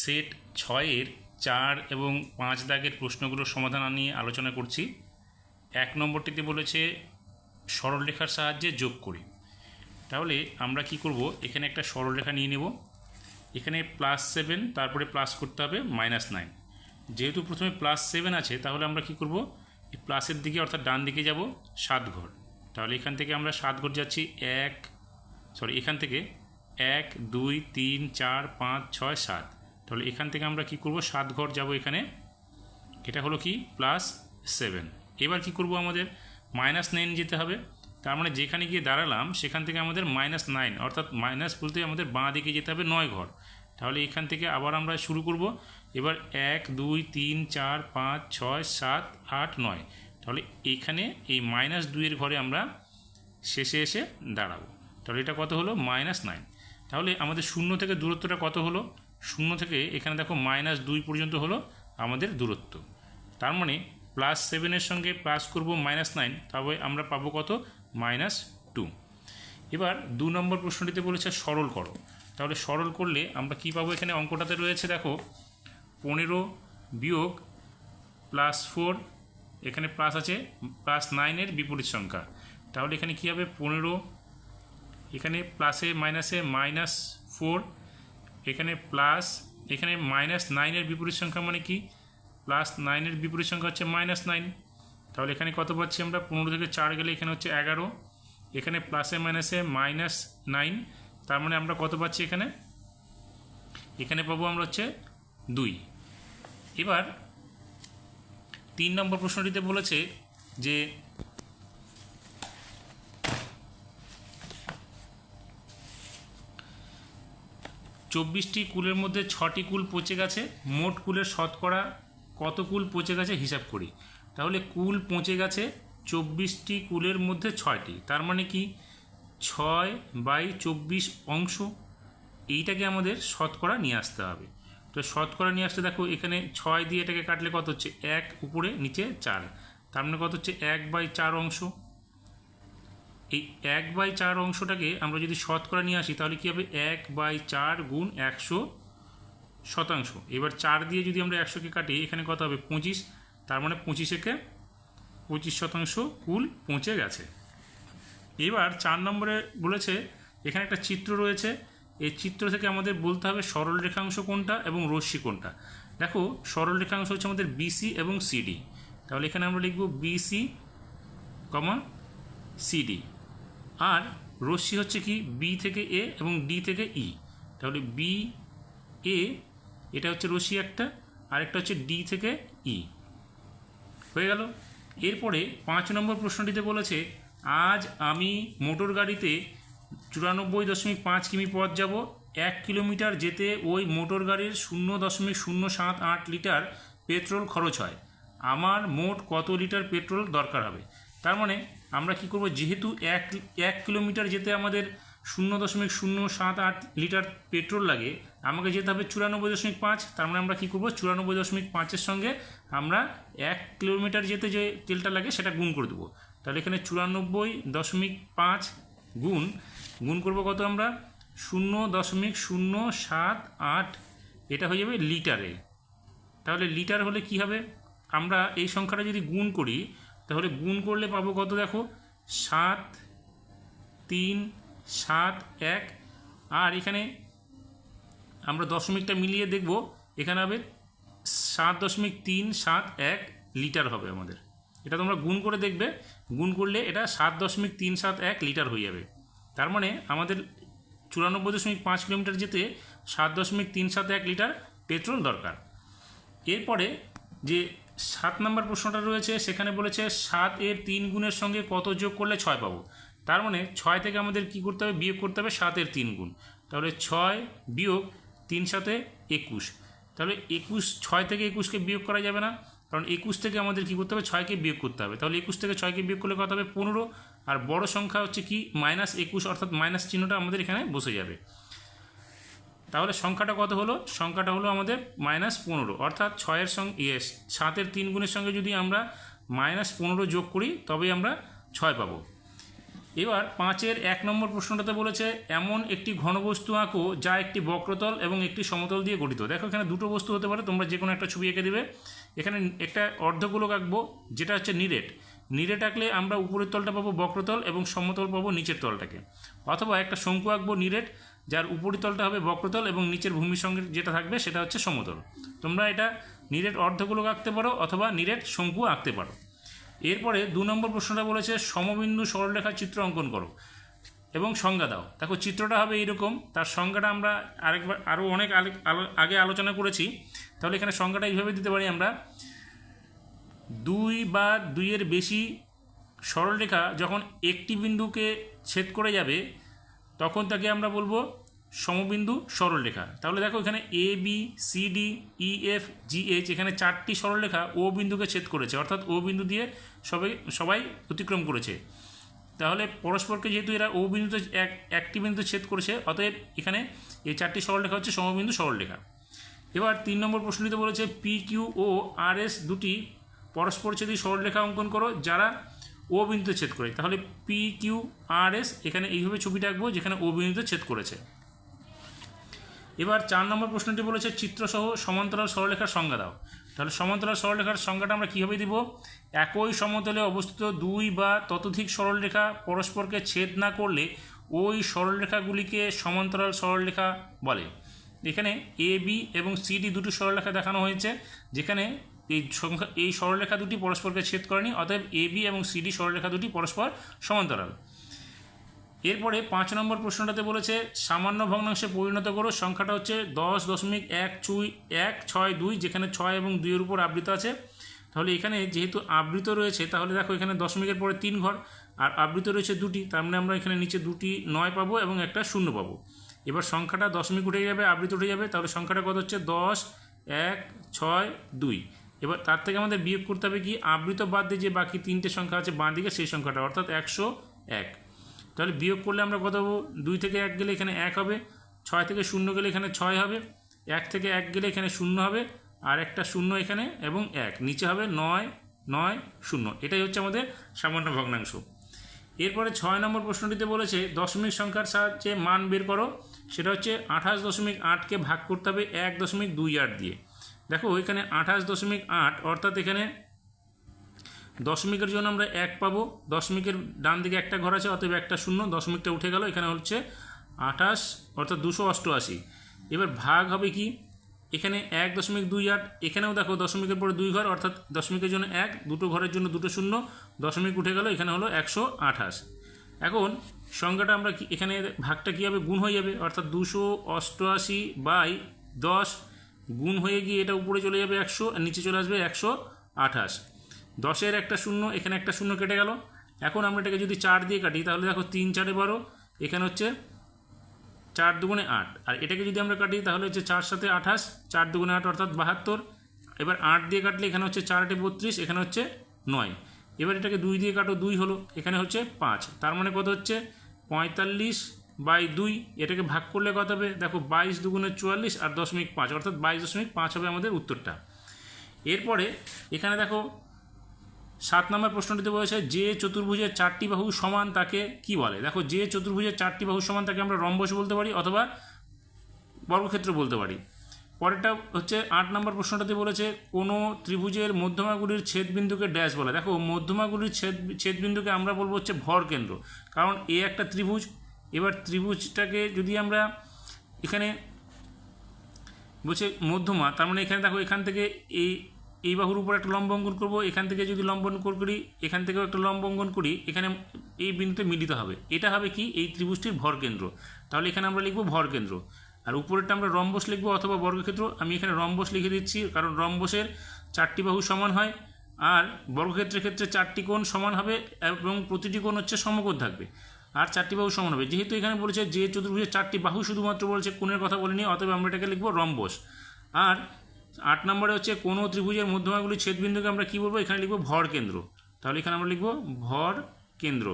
Set 6-এর 4 এবং 5 দাগের প্রশ্নগুলোর সমাধান নিয়ে আলোচনা করছি। 1 নম্বরটিতে বলেছে সরলরেখার সাহায্যে যোগ করি। তাহলে আমরা কি করব, এখানে একটা সরলরেখা নিয়ে নেব। এখানে +7, তারপরে প্লাস করতে হবে -9। যেহেতু প্রথমে +7 আছে, তাহলে আমরা কি করব, এই প্লাসের দিকে অর্থাৎ ডান দিকে যাব 7 ঘর। তাহলে এখান থেকে আমরা 7 ঘর যাচ্ছি, এখান থেকে 1 2 3 4 5 6 7। তাহলে এখান থেকে আমরা কি করব, 7 ঘর যাব এখানে। এটা হলো কি +7। এবার কি করব, আমাদের -9 যেতে হবে। তার মানে যেখানে গিয়ে দাঁড়ালাম সেখান থেকে আমাদের -9, অর্থাৎ মাইনাস বলতে আমাদের বাঁ দিকে যেতে হবে 9 ঘর। তাহলে এখান থেকে আবার আমরা শুরু করব। এবার 1 2 3 4 5 6 7 8 9। তাহলে এখানে এই -2 এর ঘরে আমরা শেষে এসে দাঁড়াবো। তাহলে এটা কত হলো, -9। তাহলে আমাদের 0 থেকে দূরত্বটা কত হলো, 0 থেকে এখানে দেখো -2 পর্যন্ত হলো আমাদের দূরত্ব। তার মানে +7 সঙ্গে প্লাস করব -9, তবে আমরা পাবো কত, -2। এবার 2 নম্বর প্রশ্নটিতে বলেছে সরল করো। তাহলে সরল করলে আমরা কি পাবো, এখানে অঙ্কটাতে রয়েছে দেখো 15 বিয়োগ +4, এখানে প্লাস আছে, +9 বিপরীত সংখ্যা। তাহলে এখানে কী হবে, 15, এখানে প্লাসে মাইনাসে -4, এখানে প্লাস, এখানে -9 বিপরীত সংখ্যা মানে কি, +9 বিপরীত সংখ্যা হচ্ছে -9। তাহলে এখানে কত পাচ্ছি আমরা, 15 থেকে 4 গেলে এখানে হচ্ছে 11, এখানে প্লাসে মাইনাসে -9। তার মানে আমরা কত পাচ্ছি, এখানে পাবো আমরা হচ্ছে 2। এবার 3 নম্বর প্রশ্নটিতে বলেছে যে 24টি কুলের মধ্যে 6টি কুল পচে গেছে, মোট কুলের শতকরা কত কুল পচে গেছে হিসাব করি। তাহলে কুল পচে গেছে 24টি কুলের মধ্যে 6টি, তার মানে কি 6/24 অংশ, এইটাকে আমাদের শতকরা নিয়ে আসতে হবে। তো শতকরা নিয়ে আসতে দেখো, এখানে 6 দিয়ে এটাকে কাটলে কত হচ্ছে, 1 উপরে নিচে 4, তার মানে কত হচ্ছে 1/4 অংশ। এই 1/4 অংশটাকে আমরা যদি শতকরা নিয়ে আসি, তাহলে কী হবে, 1/4 গুণ 100%। এবার 4 দিয়ে যদি আমরা 100কে কাটি, এখানে কত হবে 25, তার মানে 25% কুল পচে গেছে। এবার 4 নম্বরে বলেছে এখানে একটা চিত্র রয়েছে, এই চিত্র থেকে আমাদের বলতে হবে সরল রেখাংশ কোনটা এবং রশ্মি কোনটা। দেখো সরল রেখাংশ হচ্ছে আমাদের বিসি এবং সিডি। তাহলে এখানে আমরা লিখব বিসি, সিডি। আর রশ্মি হচ্ছে কি, বি থেকে এ এবং ডি থেকে ই। তাহলে বি এ, এটা হচ্ছে রশ্মি একটা, আরেকটা হচ্ছে ডি থেকে ই। হয়ে গেল। এরপরে 5 নম্বর প্রশ্নটিতে বলেছে আজ আমি মোটর গাড়িতে 94.5 কিমি পথ যাব। 1 কিলোমিটার যেতে ওই মোটর গাড়ির 0.078 লিটার পেট্রোল খরচ হয়। আমার মোট কত লিটার পেট্রোল দরকার হবে। তার মানে আমরা কি করব, যেহেতু 1 কিলোমিটার যেতে আমাদের 0.078 লিটার পেট্রোল লাগে, আমাকে যেতে হবে 94.5। তার মানে আমরা কী করবো, 94.5-এর সঙ্গে আমরা 1 কিলোমিটার যেতে যে তেলটা লাগে সেটা গুণ করে দেবো। তাহলে এখানে 94.5 গুণ করবো কত, আমরা 0.078, এটা হয়ে যাবে লিটারে। তাহলে লিটার হলে কি হবে, আমরা এই সংখ্যাটা যদি গুণ করি, তাহলে গুণ করলে পাবো কত, দেখো 7 3 7 1। আর এখানে আমরা দশমিকটা মিলিয়ে দেখব, এখানে হবে 7.371 লিটার হবে আমাদের। এটা তোমরা গুণ করে দেখবে, গুণ করলে এটা 7.371 লিটার হয়ে যাবে। তার মানে আমাদের 94.5 কিলোমিটার যেতে 7.371 লিটার পেট্রোল দরকার। এরপরে যে 7 নম্বর প্রশ্নটা রয়েছে, সেখানে বলেছে 7-এর 3 গুণের সঙ্গে কত যোগ করলে 6 পাবো। তার মানে 6 থেকে আমাদের কি করতে হবে, বিয়োগ করতে হবে 7-এর 3 গুণ। তাহলে 6 বিয়োগ 3 7 21। তাহলে 6 থেকে 21কে বিয়োগ করা যাবে না, কারণ 21 থেকে আমাদের কি করতে হবে, 6কে বিয়োগ করতে হবে। তাহলে 21 থেকে 6কে বিয়োগ করলে কত হবে, 15। আর বড় সংখ্যা হচ্ছে কি -21, অর্থাৎ মাইনাস চিহ্নটা আমাদের এখানে বসে যাবে। তাহলে সংখ্যাটা কত হলো, সংখ্যাটা হলো আমাদের -15, অর্থাৎ 6-এর সঙ্গে 7-এর 3 গুণের সঙ্গে যদি আমরা -15 যোগ করি, তবেই আমরা 6 পাবো। এবার 5-এর 1 নম্বর প্রশ্নটাতে বলেছে এমন একটি ঘনবস্তু আঁকো যা একটি বক্রতল এবং একটি সমতল দিয়ে গঠিত। দেখো এখানে দুটো বস্তু হতে পারে, তোমরা যে কোনো একটা ছবি এঁকে দেবে। এখানে একটা অর্ধগোলক আঁকবো যেটা হচ্ছে নিরেট। নিরেট আঁকলে আমরা উপরের তলটা পাবো বক্রতল এবং সমতল পাবো নিচের তলটাকে। অথবা একটা শঙ্কু আঁকবো নিরেট, যার উপরের তলটা হবে বক্রতল এবং নিচের ভূমির সঙ্গে যেটা থাকবে সেটা হচ্ছে সমতল। তোমরা এটা নিরেট অর্ধগোলক আঁকতে পারো অথবা নিরেট শঙ্কু আঁকতে পারো। এরপরে 2 নম্বর প্রশ্নটা বলেছে সমবিন্দু সরলরেখার চিত্র অঙ্কন করো এবং সংজ্ঞা দাও। দেখো চিত্রটা হবে এইরকম, তার সংজ্ঞাটা আমরা আরও অনেক আগে আলোচনা করেছি। তাহলে এখানে সংজ্ঞাটা এইভাবে দিতে পারি আমরা, 2 বা 2-এর বেশি সরলরেখা যখন একটি বিন্দুকে ছেদ করে যাবে তখন তাকে আমরা বলবো সমবিন্দু সরলরেখা। তাহলে দেখো এখানে A B C D E F G H এখানে 4টি সরলরেখা ও বিন্দুকে ছেদ করেছে, অর্থাৎ ও বিন্দু দিয়ে সবাই অতিক্রম করেছে। তাহলে পরস্পরকে যেহেতু এরা ও বিন্দুতে একটি বিন্দুতে ছেদ করেছে, অতএব এখানে এই 4টি সরলরেখা হচ্ছে সমবিন্দু সরলরেখা। এবার 3 নম্বর প্রশ্নটিতে বলেছে পি কিউ ও আর এস দুটি পরস্পরছেদী সরলরেখা অঙ্কন করো যারা ও বিন্দুতে ছেদ করে। তাহলে পি কিউ আর এস এখানে এইভাবে ছবিটা আঁকবো যেখানে ও বিন্দুতে ছেদ করেছে। এবার 4 নম্বর প্রশ্নটি বলেছে চিত্রসহ সমান্তরাল সরলরেখার সংজ্ঞা দাও। তাহলে সমান্তরাল সরলরেখার সংজ্ঞাটা আমরা কীভাবে দিব, একই সমতলে অবস্থিত 2 বা ততোধিক সরলরেখা পরস্পরকে ছেদ না করলে ওই সরলরেখাগুলিকে সমান্তরাল সরলরেখা বলে। এখানে এ বি এবং সি ডি দুটি সরলরেখা দেখানো হয়েছে, যেখানে এই সরলরেখা দুটি পরস্পরকে ছেদ করেনি, অতএব এ বি এবং সি ডি সরলরেখা দুটি পরস্পর সমান্তরাল। এরপরে 5 নম্বর প্রশ্নটাতে বলেছে সামান্য ভগ্নাংশে পরিণত করো। সংখ্যাটা হচ্ছে 10.162, যেখানে 6 এবং 2-এর উপর আবৃত আছে। তাহলে এখানে যেহেতু আবৃত রয়েছে, তাহলে দেখো এখানে দশমিকের পরে 3 ঘর আর আবৃত রয়েছে 2টি, তার মানে আমরা এখানে নিচে 2টি 9 পাবো এবং একটা 0 পাবো। এবার সংখ্যাটা দশমিক উঠে যাবে, আবৃত উঠে যাবে, তাহলে সংখ্যাটা কত হচ্ছে 10, 1, 6, 2। এবার তার থেকে আমাদের বিয়োগ করতে হবে কি, আবৃত বাদ দিয়ে যে বাকি 3টে সংখ্যা আছে বাঁ দিকে সেই সংখ্যাটা, অর্থাৎ 101। তাহলে বিয়োগ করলে আমরা কত পাবো, 2 থেকে 1 গেলে এখানে 1 হবে, 6 থেকে 0 গেলে এখানে 6 হবে, 1 থেকে 1 গেলে এখানে 0 হবে, আর একটা 0 এখানে এবং 1 নিচে হবে 9, 9, 0। এটাই হচ্ছে আমাদের সামান্য ভগ্নাংশ। এরপরে 6 নম্বর প্রশ্নটিতে বলেছে দশমিক সংখ্যার সাহায্যে মান বের করো। সেটা হচ্ছে 28.8কে ভাগ করতে হবে 1.28 দিয়ে। দেখো এখানে 28.8 অর্থাৎ এখানে দশমিকের জন্য আমরা 1 পাবো, দশমিকের ডান দিকে একটা ঘর আছে, অতএব একটা 0, দশমিকটা উঠে গেল, এখানে হচ্ছে 28 অর্থাৎ 288। এবার ভাগ হবে কি, এখানে 1.28, এখানেও দেখো দশমিকের পরে 2 ঘর, অর্থাৎ দশমিকের জন্য 1, দুটো ঘরের জন্য দুটো 0, দশমিক উঠে গেল, এখানে হলো 128। এখন সংখ্যাটা আমরা এখানে ভাগটা কী হবে, গুণ হয়ে যাবে, অর্থাৎ 288/10 গুণ হয়ে গিয়ে এটা উপরে চলে যাবে 100 আর নিচে চলে আসবে 128। 10-এর একটা 0, এখানে একটা 0 কেটে গেল। এখন আমরা এটাকে যদি 4 দিয়ে কাটি, তাহলে দেখো 3 4 12, এখানে হচ্ছে 4 দুগুণে 8, আর এটাকে যদি আমরা কাটি তাহলে হচ্ছে 4 7 28, 4 দুগুণে 8 অর্থাৎ 72। এবার 8 দিয়ে কাটলে এখানে হচ্ছে 4 8 32, এখানে হচ্ছে 9। এবার এটাকে 2 দিয়ে কাটো, 2 হলো, এখানে হচ্ছে 5, তার মানে কত হচ্ছে 45/2। এটাকে ভাগ করলে কত হবে, দেখো 22 দুগুণে 44 আর 0.5 অর্থাৎ 22.5 হবে আমাদের উত্তরটা। এরপরে এখানে দেখো 7 নম্বর প্রশ্নটিতে বলেছে যে চতুর্ভুজের 4টি বাহু সমান তাকে কি বলে। দেখো যে চতুর্ভুজের 4টি বাহু সমান তাকে আমরা রম্বস বলতে পারি অথবা বর্গক্ষেত্র বলতে পারি। পরেরটা হচ্ছে 8 নম্বর প্রশ্নটাতে বলেছে কোনো ত্রিভুজের মধ্যমাগুলির ছেদবিন্দুকে ড্যাশ বলে। দেখো মধ্যমাগুলির ছেদবিন্দুকে আমরা বলবো হচ্ছে ভর কেন্দ্র, কারণ এ একটা ত্রিভুজ। এবার ত্রিভুজটাকে যদি আমরা এখানে বলছে মধ্যমা, তার মানে এখানে দেখো এখান থেকে এই বাহুর উপর একটা লম্ব অঙ্কন করবো, এখান থেকে যদি লম্ব অঙ্কন করি এখান থেকেও একটা লম্ব অঙ্কন করি, এখানে এই বিন্দুতে মিলিত হবে, এটা হবে কি এই ত্রিভুজটির ভর কেন্দ্র। তাহলে এখানে আমরা লিখবো ভর কেন্দ্র, আর উপরেরটা আমরা রম্বস লিখবো অথবা বর্গক্ষেত্র। আমি এখানে রম্বস লিখে দিচ্ছি কারণ রম্বসের 4টি বাহু সমান হয়, আর বর্গক্ষেত্রের ক্ষেত্রে 4টি কোণ সমান হবে এবং প্রতিটি কোণ হচ্ছে সমকোণ থাকবে, আর 4টি বাহু সমান হবে। যেহেতু এখানে বলেছে যে চতুর্ভুজের 4টি বাহু শুধুমাত্র বলছে, কোণের কথা বলেনি, অতএব আমরা এটাকে লিখবো রম্বস। আর 8 নম্বরে হচ্ছে কোনো ত্রিভুজের মধ্যমাগুলির ছেদবিন্দুকে আমরা কী বলবো, এখানে লিখবো ভর কেন্দ্র। তাহলে এখানে আমরা লিখবো ভর কেন্দ্র।